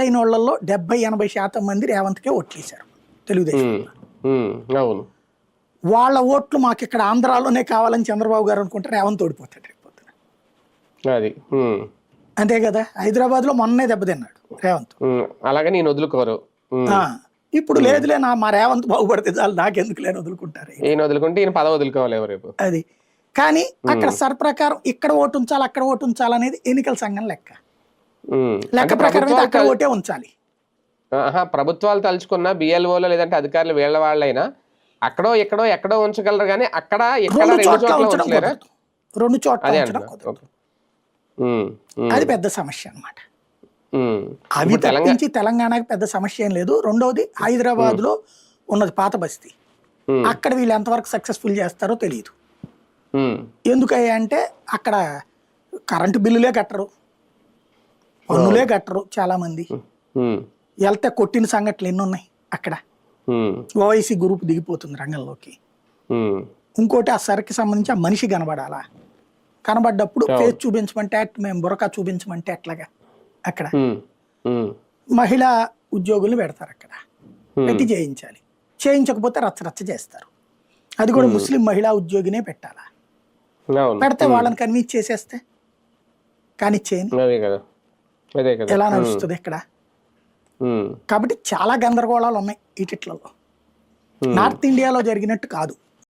అయిన వాళ్ళల్లో 70-80% మంది రేవంత్కే ఓట్లేశారు తెలుగుదేశం. అవును. వాళ్ళ ఓట్లు మాకు ఇక్కడ ఆంధ్రాలోనే కావాలని చంద్రబాబు గారు అనుకుంటే రేవంత్ ఓడిపోతాడు రేపు పొద్దున. అది అంతే కదా, హైదరాబాద్ లో మొన్నే దెబ్బతిన్నాడు రేవంత్. అలాగే నేను వదులుకోరు. ఇప్పుడు లేదులే మా రేవంత్ బాగుపడితే చాలు నాకెందుకు లేని వదులుకుంటారు. ఈయన వదులుకుంటే ఈయన పదవి వదులుకోవాలి రేపు. అది కానీ అక్కడ సర్ ప్రకారం ఇక్కడ ఓటు ఉంచాలి అక్కడ ఓటు ఉంచాలి అనేది ఎన్నికల సంఘం లెక్క ప్రకారం అయితే అక్కడ ఓటే ఉంచాలి. ప్రభుత్వాలు తలుచుకున్న బిఎల్ఓలో లేదంటే అధికారులు వీళ్ళ వాళ్ళైనా అక్కడో ఎక్కడో ఉంచగలరు కానీ అక్కడ రెండు చోట్ల అది పెద్ద సమస్య అన్నమాట. అవి తప్పించి తెలంగాణకి పెద్ద సమస్య ఏం లేదు. రెండవది హైదరాబాద్ లో ఉన్నది పాత బస్తీ, అక్కడ వీళ్ళు ఎంతవరకు సక్సెస్ఫుల్ చేస్తారో తెలియదు. ఎందుకయ్యా అంటే అక్కడ కరెంటు బిల్లులే కట్టరు, పన్నులే కట్టరు చాలా మంది. వెళ్తే కొట్టిన సంఘటనలు ఎన్ని ఉన్నాయి అక్కడ. ఓవైసీ గ్రూప్ దిగిపోతుంది రంగంలోకి. ఇంకోటి ఆ సరికి సంబంధించి ఆ మనిషి కనబడాలా, కనబడ్డప్పుడు ఫేస్ చూపించమంటే మేము బురకా చూపించమంటే ఎట్లాగా. అక్కడ మహిళా ఉద్యోగుల్ని పెడతారు, అక్కడ పెట్టి చేయించాలి. చేయించకపోతే రచ్చరచ్చ చేస్తారు. అది కూడా ముస్లిం మహిళా ఉద్యోగినే పెట్టాలా. పెడితే వాళ్ళని కన్విన్స్ చేసేస్తే కానిచ్చేయండి, ఎలా నడుస్తుంది ఇక్కడ. కాబట్టి చాలా గందరగోళాలు ఉన్నాయి ఈటిట్లలో. నార్త్ ఇండియాలో జరిగినట్టు కాదు.